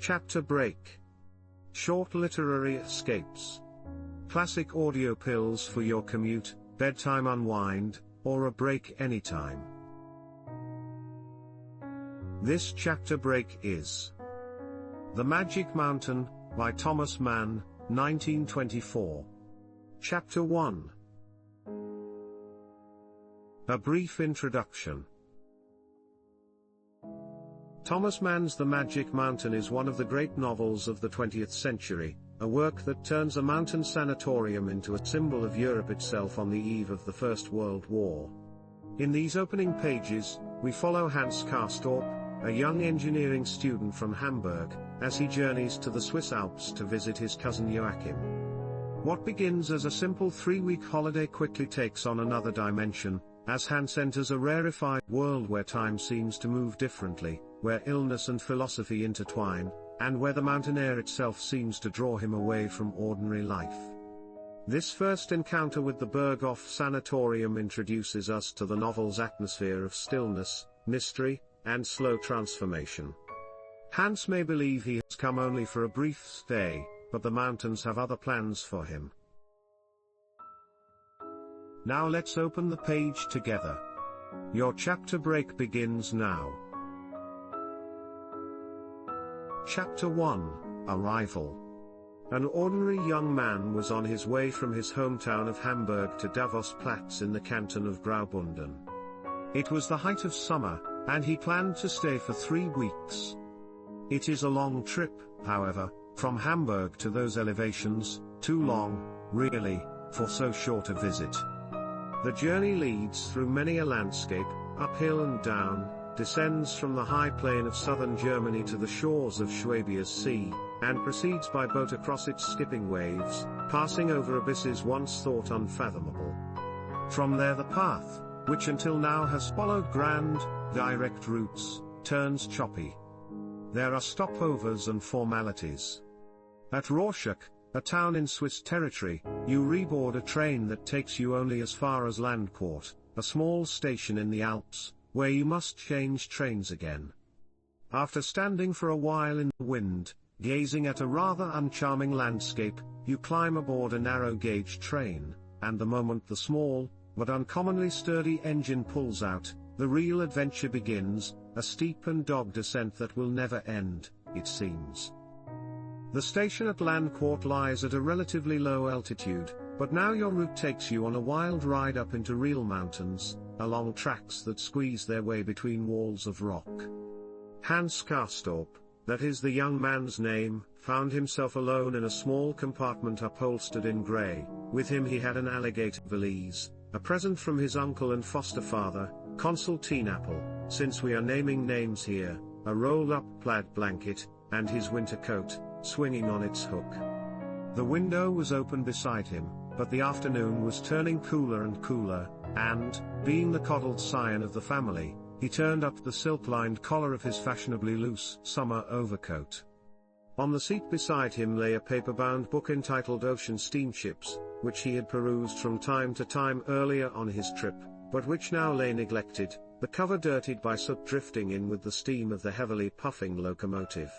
Chapter break. Short literary escapes. Classic audio pills for your commute, bedtime unwind, or a break anytime. This chapter break is The Magic Mountain, by Thomas Mann, 1924. Chapter 1. A brief introduction. Thomas Mann's The Magic Mountain is one of the great novels of the 20th century, a work that turns a mountain sanatorium into a symbol of Europe itself on the eve of the First World War. In these opening pages, we follow Hans Castorp, a young engineering student from Hamburg, as he journeys to the Swiss Alps to visit his cousin Joachim. What begins as a simple 3-week holiday quickly takes on another dimension, as Hans enters a rarefied world where time seems to move differently, where illness and philosophy intertwine, and where the mountain air itself seems to draw him away from ordinary life. This first encounter with the Berghof Sanatorium introduces us to the novel's atmosphere of stillness, mystery, and slow transformation. Hans may believe he has come only for a brief stay, but the mountains have other plans for him. Now let's open the page together. Your chapter break begins now. Chapter 1, Arrival. An ordinary young man was on his way from his hometown of Hamburg to Davos Platz in the canton of Graubünden. It was the height of summer, and he planned to stay for 3 weeks. It is a long trip, however, from Hamburg to those elevations, too long, really, for so short a visit. The journey leads through many a landscape, uphill and down, descends from the high plain of southern Germany to the shores of Schwabia's Sea, and proceeds by boat across its skipping waves, passing over abysses once thought unfathomable. From there the path, which until now has followed grand, direct routes, turns choppy. There are stopovers and formalities. At Rorschach, a town in Swiss territory, you reboard a train that takes you only as far as Landquart, a small station in the Alps, where you must change trains again. After standing for a while in the wind, gazing at a rather uncharming landscape, you climb aboard a narrow-gauge train, and the moment the small, but uncommonly sturdy engine pulls out, the real adventure begins, a steep and dogged ascent that will never end, it seems. The station at Landquart lies at a relatively low altitude, but now your route takes you on a wild ride up into real mountains, along tracks that squeeze their way between walls of rock. Hans Castorp, that is the young man's name, found himself alone in a small compartment upholstered in grey. With him he had an alligator valise, a present from his uncle and foster father, Consul Apple, since we are naming names here, a rolled-up plaid blanket, and his winter coat, swinging on its hook. The window was open beside him, but the afternoon was turning cooler and cooler, and, being the coddled scion of the family, he turned up the silk-lined collar of his fashionably loose summer overcoat. On the seat beside him lay a paper-bound book entitled Ocean Steamships, which he had perused from time to time earlier on his trip, but which now lay neglected, the cover dirtied by soot drifting in with the steam of the heavily puffing locomotive.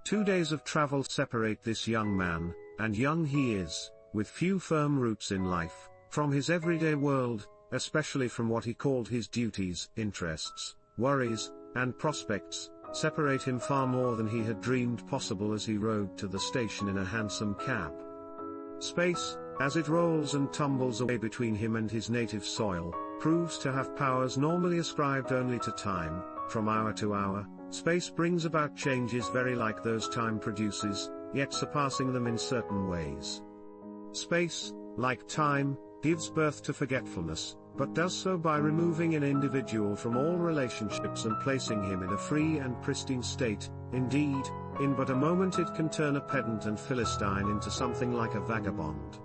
2 days of travel separate this young man, and young he is, with few firm roots in life, from his everyday world, especially from what he called his duties, interests, worries, and prospects, separate him far more than he had dreamed possible as he rode to the station in a hansom cab. Space, as it rolls and tumbles away between him and his native soil, proves to have powers normally ascribed only to time. From hour to hour, space brings about changes very like those time produces, yet surpassing them in certain ways. Space, like time, gives birth to forgetfulness, but does so by removing an individual from all relationships and placing him in a free and pristine state. Indeed, in but a moment it can turn a pedant and philistine into something like a vagabond.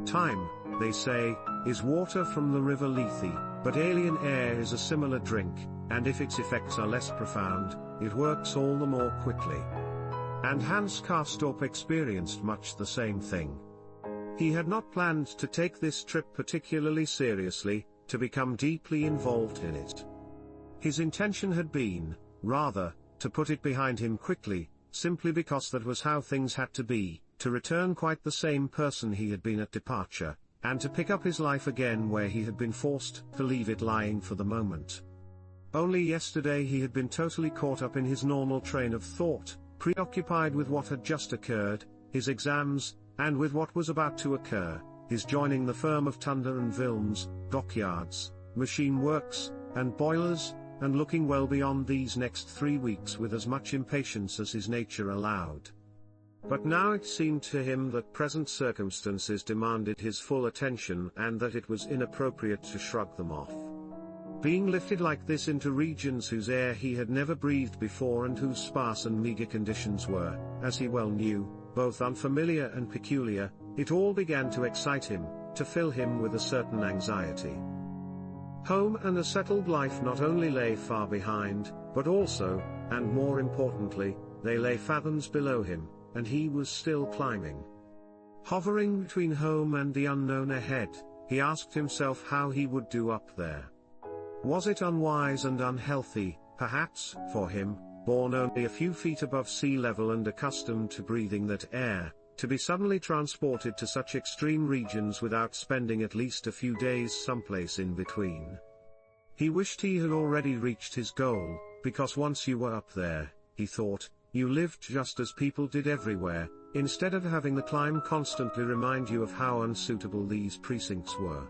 Time, they say, is water from the river Lethe, but alien air is a similar drink, and if its effects are less profound, it works all the more quickly. And Hans Castorp experienced much the same thing. He had not planned to take this trip particularly seriously, to become deeply involved in it. His intention had been, rather, to put it behind him quickly, simply because that was how things had to be, to return quite the same person he had been at departure, and to pick up his life again where he had been forced to leave it lying for the moment. Only yesterday he had been totally caught up in his normal train of thought, preoccupied with what had just occurred, his exams, and with what was about to occur, his joining the firm of Tunder and Vilms, dockyards, machine works, and boilers, and looking well beyond these next 3 weeks with as much impatience as his nature allowed. But now it seemed to him that present circumstances demanded his full attention and that it was inappropriate to shrug them off. Being lifted like this into regions whose air he had never breathed before and whose sparse and meager conditions were, as he well knew, both unfamiliar and peculiar, it all began to excite him, to fill him with a certain anxiety. Home and a settled life not only lay far behind, but also, and more importantly, they lay fathoms below him, and he was still climbing. Hovering between home and the unknown ahead, he asked himself how he would do up there. Was it unwise and unhealthy, perhaps, for him, born only a few feet above sea level and accustomed to breathing that air, to be suddenly transported to such extreme regions without spending at least a few days someplace in between? He wished he had already reached his goal, because once you were up there, he thought, you lived just as people did everywhere, instead of having the climb constantly remind you of how unsuitable these precincts were.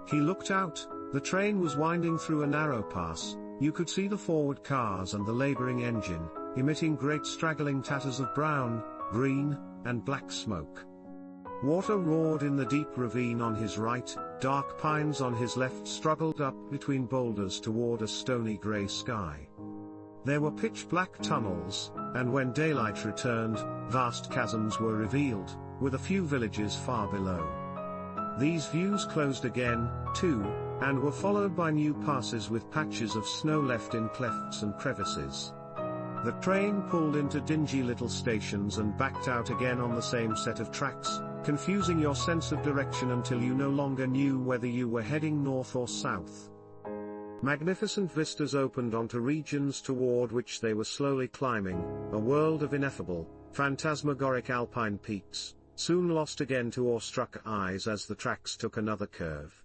He looked out. The train was winding through a narrow pass. You could see the forward cars and the laboring engine, emitting great straggling tatters of brown, green, and black smoke. Water roared in the deep ravine on his right, dark pines on his left struggled up between boulders toward a stony grey sky. There were pitch-black tunnels, and when daylight returned, vast chasms were revealed, with a few villages far below. These views closed again, too, and were followed by new passes with patches of snow left in clefts and crevices. The train pulled into dingy little stations and backed out again on the same set of tracks, confusing your sense of direction until you no longer knew whether you were heading north or south. Magnificent vistas opened onto regions toward which they were slowly climbing, a world of ineffable, phantasmagoric alpine peaks, soon lost again to awestruck eyes as the tracks took another curve.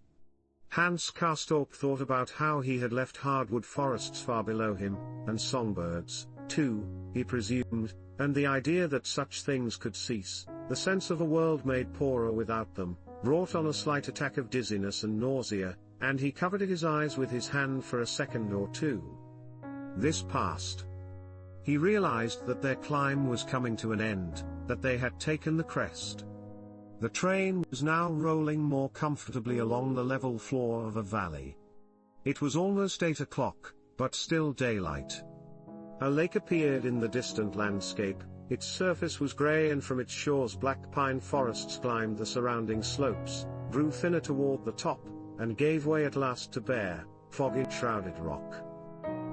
Hans Castorp thought about how he had left hardwood forests far below him, and songbirds, too, he presumed, and the idea that such things could cease, the sense of a world made poorer without them, brought on a slight attack of dizziness and nausea, and he covered his eyes with his hand for a second or two. This passed. He realized that their climb was coming to an end, that they had taken the crest. The train was now rolling more comfortably along the level floor of a valley. It was almost 8 o'clock, but still daylight. A lake appeared in the distant landscape. Its surface was grey and from its shores black pine forests climbed the surrounding slopes, grew thinner toward the top, and gave way at last to bare, fog-shrouded rock.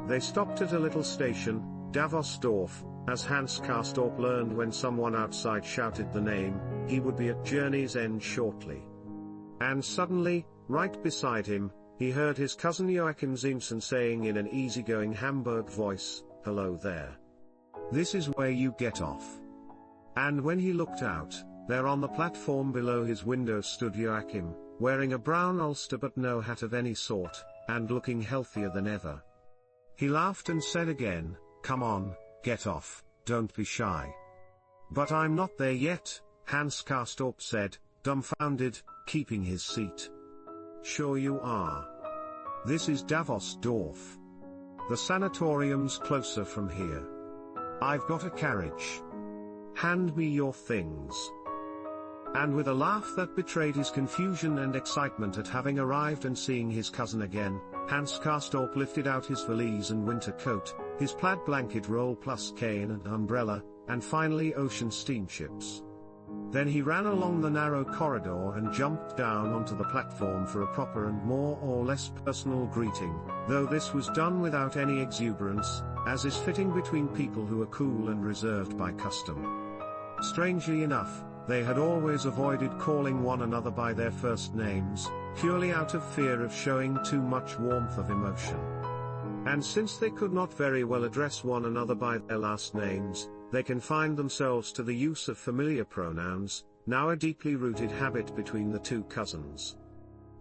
They stopped at a little station, Davosdorf, as Hans Castorp learned when someone outside shouted the name. He would be at journey's end shortly. And suddenly, right beside him, he heard his cousin Joachim Ziemßen saying in an easygoing Hamburg voice, "Hello there. This is where you get off." And when he looked out, there on the platform below his window stood Joachim, wearing a brown ulster but no hat of any sort, and looking healthier than ever. He laughed and said again, "Come on, get off, don't be shy." "But I'm not there yet," Hans Castorp said, dumbfounded, keeping his seat. "Sure you are. This is Davosdorf. The sanatorium's closer from here. I've got a carriage. Hand me your things." And with a laugh that betrayed his confusion and excitement at having arrived and seeing his cousin again, Hans Castorp lifted out his valise and winter coat, his plaid blanket roll plus cane and umbrella, and finally ocean steamships. Then he ran along the narrow corridor and jumped down onto the platform for a proper and more or less personal greeting, though this was done without any exuberance, as is fitting between people who are cool and reserved by custom. Strangely enough, they had always avoided calling one another by their first names, purely out of fear of showing too much warmth of emotion. And since they could not very well address one another by their last names, they confined themselves to the use of familiar pronouns, now a deeply rooted habit between the two cousins.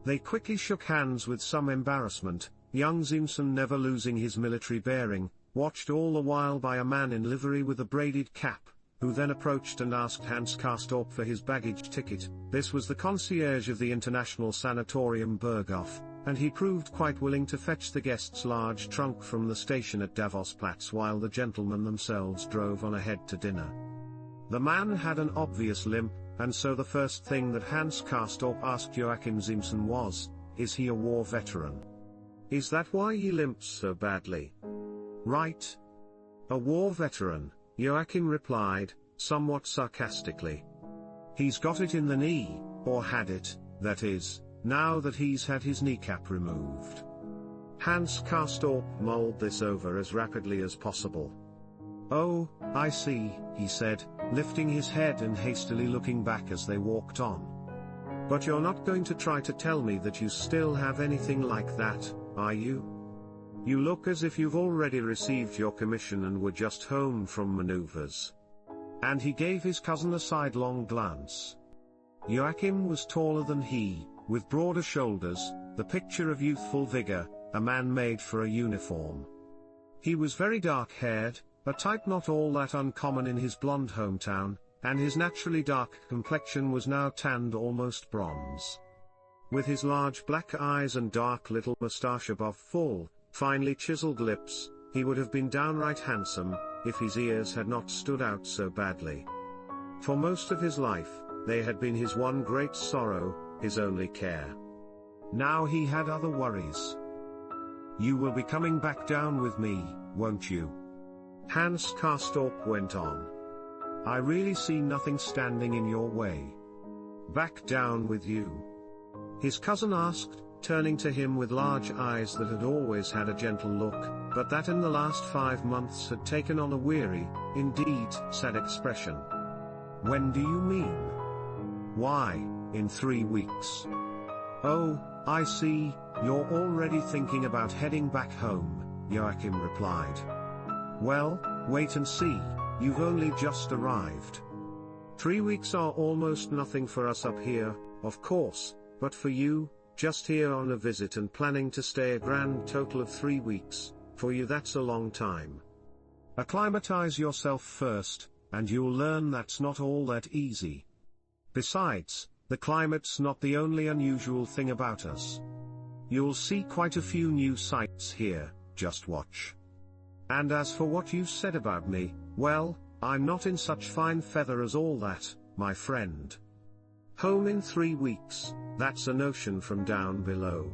They quickly shook hands with some embarrassment, young Simpson, never losing his military bearing, watched all the while by a man in livery with a braided cap, who then approached and asked Hans Castorp for his baggage ticket. This was the concierge of the international sanatorium Berghof, and he proved quite willing to fetch the guest's large trunk from the station at Davosplatz while the gentlemen themselves drove on ahead to dinner. The man had an obvious limp, and so the first thing that Hans Castorp asked Joachim Simpson was, "Is he a war veteran? Is that why he limps so badly?" "Right. A war veteran," Joachim replied, somewhat sarcastically. "He's got it in the knee, or had it, that is, now that he's had his kneecap removed." Hans Castorp mulled this over as rapidly as possible. "Oh, I see," he said, lifting his head and hastily looking back as they walked on. "But you're not going to try to tell me that you still have anything like that, are you? You look as if you've already received your commission and were just home from maneuvers." And he gave his cousin a sidelong glance. Joachim was taller than he, with broader shoulders, the picture of youthful vigor, a man made for a uniform. He was very dark-haired, a type not all that uncommon in his blonde hometown, and his naturally dark complexion was now tanned almost bronze. With his large black eyes and dark little moustache above full, finely chiseled lips, he would have been downright handsome, if his ears had not stood out so badly. For most of his life, they had been his one great sorrow, his only care. Now he had other worries. "You will be coming back down with me, won't you?" Hans Castorp went on. "I really see nothing standing in your way." "Back down with you?" his cousin asked, turning to him with large eyes that had always had a gentle look, but that in the last 5 months had taken on a weary, indeed sad expression. "When do you mean?" "Why, in 3 weeks." "Oh, I see, you're already thinking about heading back home," Joachim replied. "Well, wait and see, you've only just arrived. 3 weeks are almost nothing for us up here, of course, but for you, just here on a visit and planning to stay a grand total of 3 weeks, for you that's a long time. Acclimatize yourself first, and you'll learn that's not all that easy. Besides, the climate's not the only unusual thing about us. You'll see quite a few new sights here, just watch. And as for what you said about me, well, I'm not in such fine feather as all that, my friend. Home in 3 weeks, that's a notion from down below.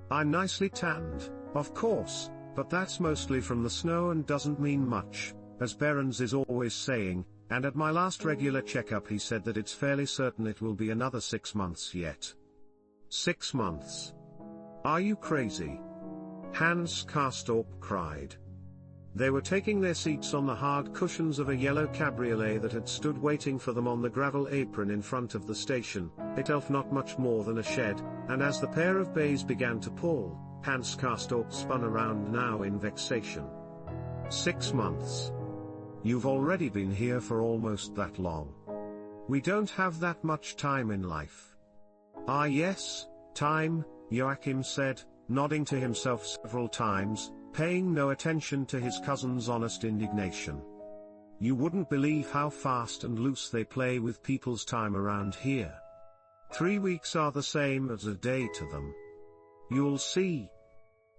I'm nicely tanned, of course, but that's mostly from the snow and doesn't mean much, as Behrens is always saying, and at my last regular checkup he said that it's fairly certain it will be another 6 months yet." 6 months? Are you crazy? Hans Castorp cried. They were taking their seats on the hard cushions of a yellow cabriolet that had stood waiting for them on the gravel apron in front of the station, itself not much more than a shed, and as the pair of bays began to pull, Hans Castorp spun around now in vexation. 6 months. You've already been here for almost that long. We don't have that much time in life. Ah yes, time, Joachim said, nodding to himself several times, paying no attention to his cousin's honest indignation. You wouldn't believe how fast and loose they play with people's time around here. 3 weeks are the same as a day to them. You'll see.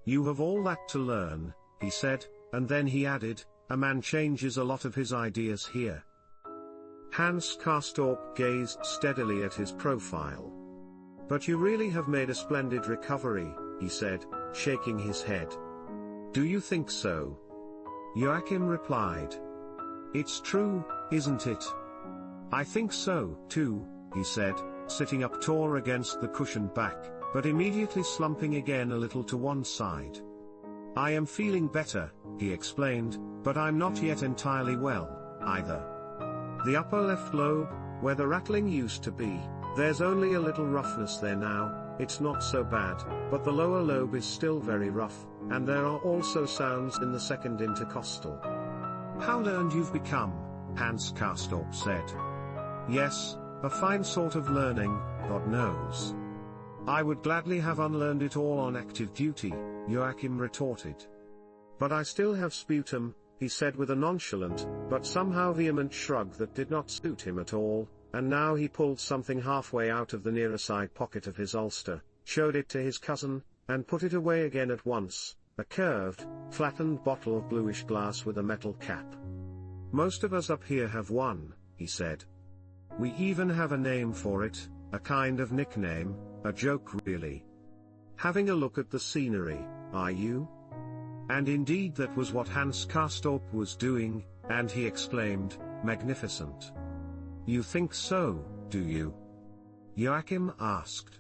You have all that to learn, he said, and then he added, a man changes a lot of his ideas here. Hans Castorp gazed steadily at his profile. But you really have made a splendid recovery, he said, shaking his head. Do you think so? Joachim replied. It's true, isn't it? I think so, too, he said, sitting up taller against the cushioned back, but immediately slumping again a little to one side. I am feeling better, he explained, but I'm not yet entirely well, either. The upper left lobe, where the rattling used to be, there's only a little roughness there now, it's not so bad, but the lower lobe is still very rough, and there are also sounds in the second intercostal. How learned you've become, Hans Castorp said. Yes, a fine sort of learning, God knows. I would gladly have unlearned it all on active duty, Joachim retorted. But I still have sputum, he said with a nonchalant, but somehow vehement shrug that did not suit him at all, and now he pulled something halfway out of the nearer side pocket of his ulster, showed it to his cousin, and put it away again at once, a curved, flattened bottle of bluish glass with a metal cap. Most of us up here have one, he said. We even have a name for it, a kind of nickname, a joke really. Having a look at the scenery, are you? And indeed that was what Hans Castorp was doing, and he exclaimed, magnificent. You think so, do you? Joachim asked.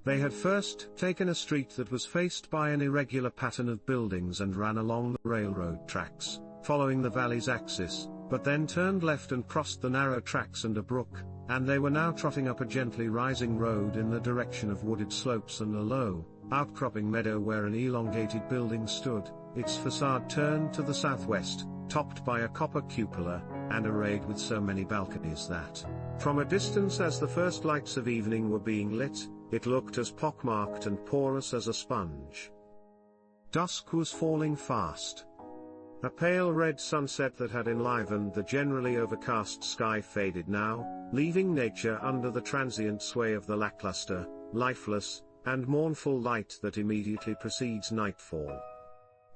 They had first taken a street that was faced by an irregular pattern of buildings and ran along the railroad tracks, following the valley's axis, but then turned left and crossed the narrow tracks and a brook, and they were now trotting up a gently rising road in the direction of wooded slopes and a low, outcropping meadow where an elongated building stood, its facade turned to the southwest, topped by a copper cupola, and arrayed with so many balconies that, from a distance as the first lights of evening were being lit, it looked as pockmarked and porous as a sponge. Dusk was falling fast. A pale red sunset that had enlivened the generally overcast sky faded now, leaving nature under the transient sway of the lackluster, lifeless, and mournful light that immediately precedes nightfall.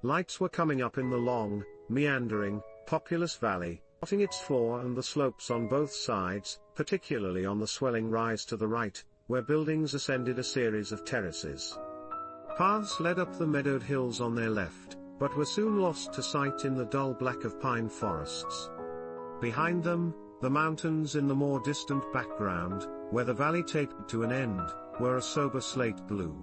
Lights were coming up in the long, meandering, populous valley, dotting its floor and the slopes on both sides, particularly on the swelling rise to the right, where buildings ascended a series of terraces. Paths led up the meadowed hills on their left, but were soon lost to sight in the dull black of pine forests. Behind them, the mountains in the more distant background, where the valley tapered to an end, were a sober slate blue.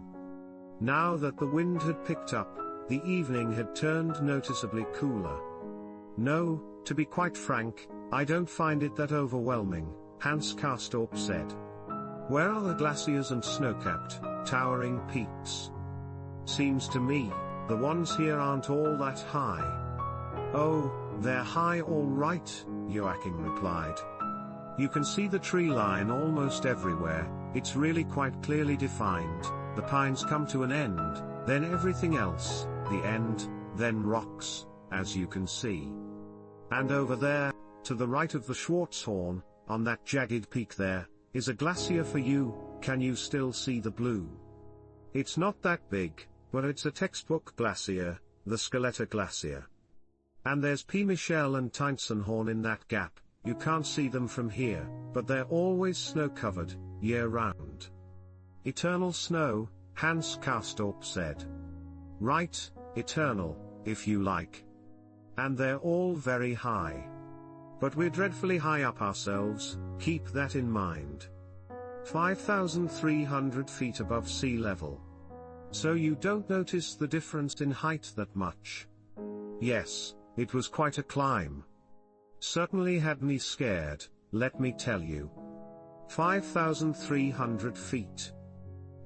Now that the wind had picked up, the evening had turned noticeably cooler. No, to be quite frank, I don't find it that overwhelming, Hans Castorp said. Where are the glaciers and snow-capped, towering peaks? Seems to me, the ones here aren't all that high. Oh, they're high all right, Joachim replied. You can see the tree line almost everywhere, it's really quite clearly defined, the pines come to an end, then everything else, the end, then rocks, as you can see. And over there, to the right of the Schwarzhorn, on that jagged peak there, is a glacier for you, can you still see the blue? It's not that big, but it's a textbook glacier, the Skeletor Glacier. And there's P. Michel and Teinsenhorn in that gap, you can't see them from here, but they're always snow-covered, year-round. Eternal snow, Hans Castorp said. Right, eternal, if you like. And they're all very high. But we're dreadfully high up ourselves, keep that in mind. 5,300 feet above sea level. So you don't notice the difference in height that much. Yes, it was quite a climb. Certainly had me scared, let me tell you. 5,300 feet.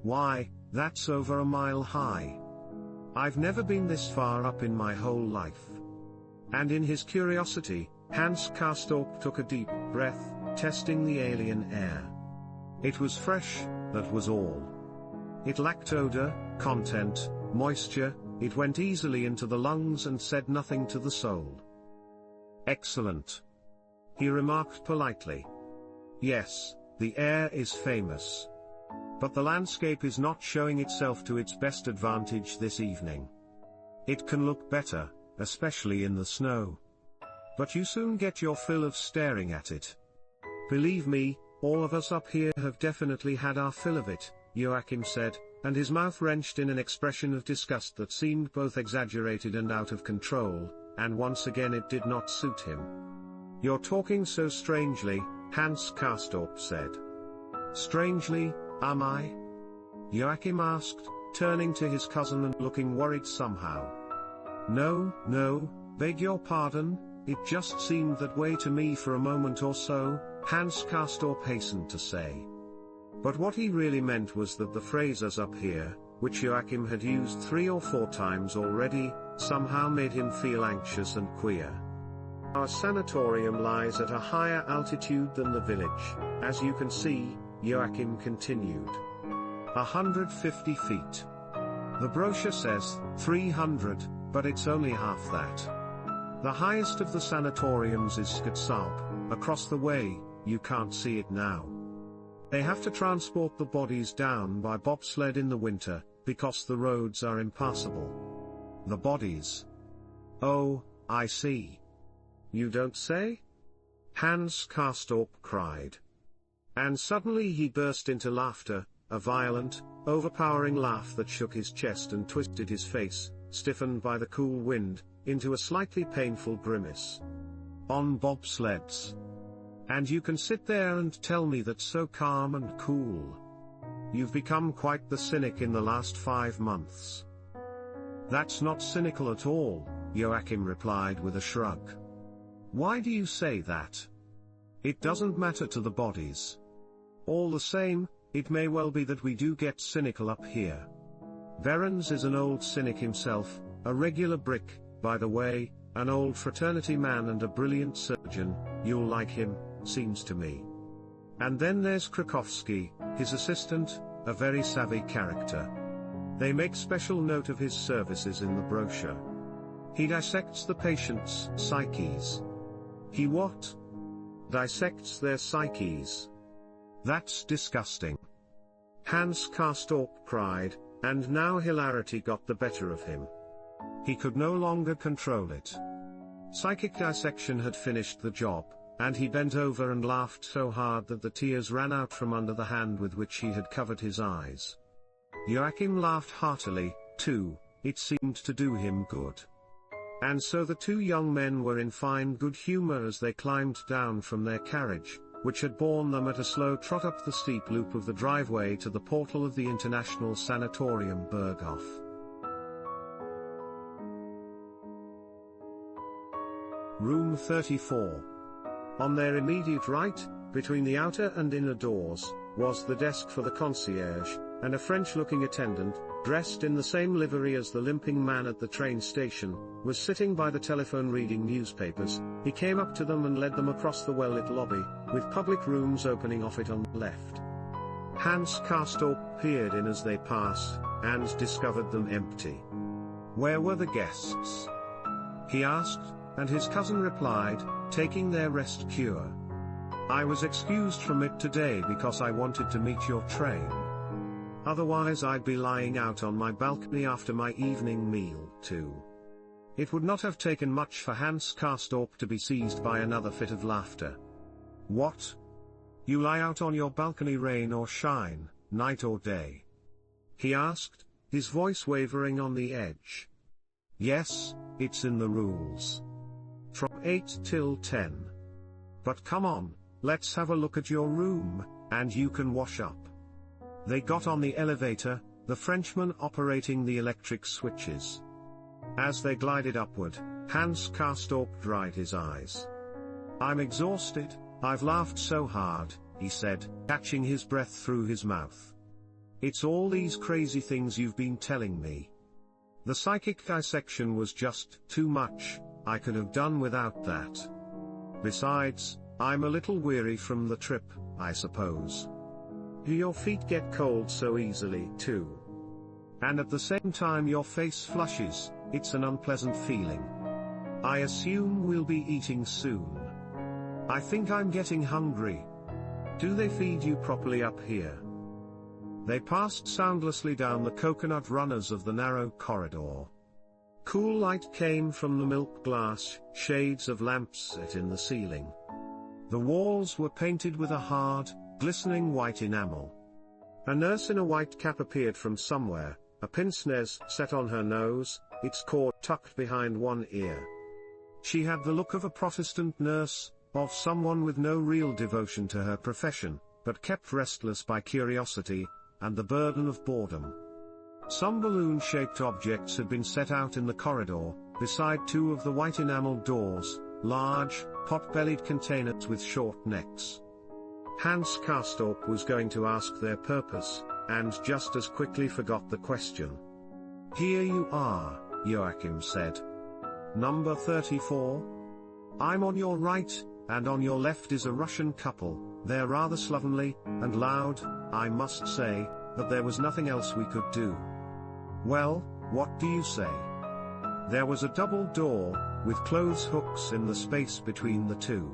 Why, that's over a mile high. I've never been this far up in my whole life. And in his curiosity, Hans Castorp took a deep breath, testing the alien air. It was fresh, that was all. It lacked odor, content, moisture, it went easily into the lungs and said nothing to the soul. Excellent. He remarked politely. Yes, the air is famous. But the landscape is not showing itself to its best advantage this evening. It can look better, especially in the snow. But you soon get your fill of staring at it. Believe me, all of us up here have definitely had our fill of it, Joachim said, and his mouth wrenched in an expression of disgust that seemed both exaggerated and out of control, and once again it did not suit him. You're talking so strangely, Hans Castorp said. Strangely, am I? Joachim asked, turning to his cousin and looking worried somehow. No, beg your pardon, it just seemed that way to me for a moment or so, Hans Castorp hastened to say. But what he really meant was that the phrase "us up here," which Joachim had used 3 or 4 times already, somehow made him feel anxious and queer. Our sanatorium lies at a higher altitude than the village, as you can see, Joachim continued. 150 feet. The brochure says 300, but it's only half that. The highest of the sanatoriums is Castorp, across the way. You can't see it now. They have to transport the bodies down by bobsled in the winter, because the roads are impassable. The bodies. Oh, I see. You don't say? Hans Castorp cried. And suddenly he burst into laughter, a violent, overpowering laugh that shook his chest and twisted his face, stiffened by the cool wind, into a slightly painful grimace. On bobsleds. And you can sit there and tell me that so calm and cool. You've become quite the cynic in the last 5 months. That's not cynical at all, Joachim replied with a shrug. Why do you say that? It doesn't matter to the bodies. All the same, it may well be that we do get cynical up here. Verens is an old cynic himself, a regular brick, by the way, an old fraternity man and a brilliant surgeon. You'll like him, seems to me. And then there's Krakowski, his assistant, a very savvy character. They make special note of his services in the brochure. He dissects the patient's psyches. He what? Dissects their psyches. That's disgusting. Hans Castorp cried, and now hilarity got the better of him. He could no longer control it. Psychic dissection had finished the job, and he bent over and laughed so hard that the tears ran out from under the hand with which he had covered his eyes. Joachim laughed heartily, too. It seemed to do him good. And so the two young men were in fine good humor as they climbed down from their carriage, which had borne them at a slow trot up the steep loop of the driveway to the portal of the International Sanatorium Berghof. Room 34. On their immediate right, between the outer and inner doors, was the desk for the concierge, and a French-looking attendant, dressed in the same livery as the limping man at the train station, was sitting by the telephone reading newspapers. He came up to them and led them across the well-lit lobby, with public rooms opening off it on the left. Hans Castorp peered in as they passed, and discovered them empty. Where were the guests? He asked, and his cousin replied, taking their rest cure. I was excused from it today because I wanted to meet your train. Otherwise I'd be lying out on my balcony after my evening meal, too. It would not have taken much for Hans Castorp to be seized by another fit of laughter. What? You lie out on your balcony rain or shine, night or day? He asked, his voice wavering on the edge. Yes, it's in the rules. From 8 till 10. But come on, let's have a look at your room, and you can wash up. They got on the elevator, the Frenchman operating the electric switches. As they glided upward, Hans Castorp dried his eyes. I'm exhausted, I've laughed so hard, he said, catching his breath through his mouth. It's all these crazy things you've been telling me. The psychic dissection was just too much. I could have done without that. Besides, I'm a little weary from the trip, I suppose. Do your feet get cold so easily, too? And at the same time your face flushes, it's an unpleasant feeling. I assume we'll be eating soon. I think I'm getting hungry. Do they feed you properly up here? They passed soundlessly down the coconut runners of the narrow corridor. Cool light came from the milk glass shades of lamps set in the ceiling. The walls were painted with a hard, glistening white enamel. A nurse in a white cap appeared from somewhere, a pince-nez set on her nose, its cord tucked behind one ear. She had the look of a Protestant nurse, of someone with no real devotion to her profession, but kept restless by curiosity, and the burden of boredom. Some balloon-shaped objects had been set out in the corridor, beside two of the white enameled doors, large, pot-bellied containers with short necks. Hans Castorp was going to ask their purpose, and just as quickly forgot the question. Here you are, Joachim said. Number 34? I'm on your right, and on your left is a Russian couple. They're rather slovenly, and loud. I must say, that there was nothing else we could do. Well, what do you say? There was a double door, with clothes hooks in the space between the two.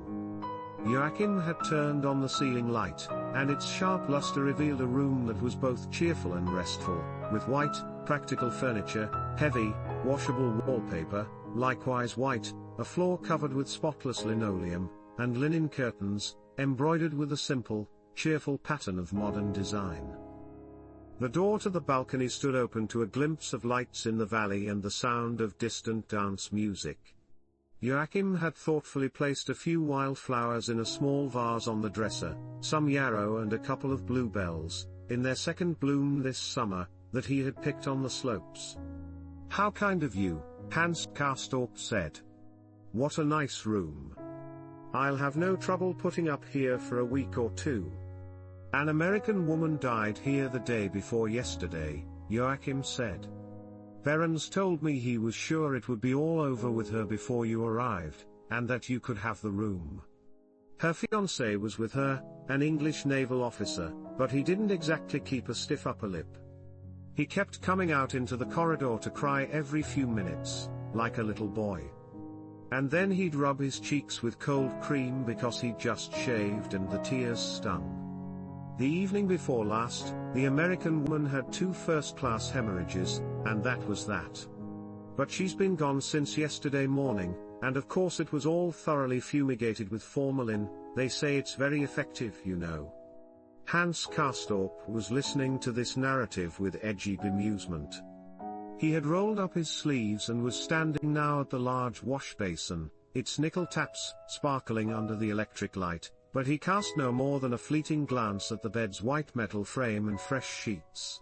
Joachim had turned on the ceiling light, and its sharp luster revealed a room that was both cheerful and restful, with white, practical furniture, heavy, washable wallpaper, likewise white, a floor covered with spotless linoleum, and linen curtains, embroidered with a simple, cheerful pattern of modern design. The door to the balcony stood open to a glimpse of lights in the valley and the sound of distant dance music. Joachim had thoughtfully placed a few wildflowers in a small vase on the dresser, some yarrow and a couple of bluebells, in their second bloom this summer, that he had picked on the slopes. "How kind of you," Hans Castorp said. "What a nice room. I'll have no trouble putting up here for a week or two." "An American woman died here the day before yesterday," Joachim said. "Behrens told me he was sure it would be all over with her before you arrived, and that you could have the room. Her fiancé was with her, an English naval officer, but he didn't exactly keep a stiff upper lip. He kept coming out into the corridor to cry every few minutes, like a little boy. And then he'd rub his cheeks with cold cream because he'd just shaved and the tears stung. The evening before last, the American woman had 2 first-class hemorrhages, and that was that. But she's been gone since yesterday morning, and of course it was all thoroughly fumigated with formalin. They say it's very effective, you know." Hans Castorp was listening to this narrative with edgy bemusement. He had rolled up his sleeves and was standing now at the large wash basin, its nickel taps sparkling under the electric light, but he cast no more than a fleeting glance at the bed's white metal frame and fresh sheets.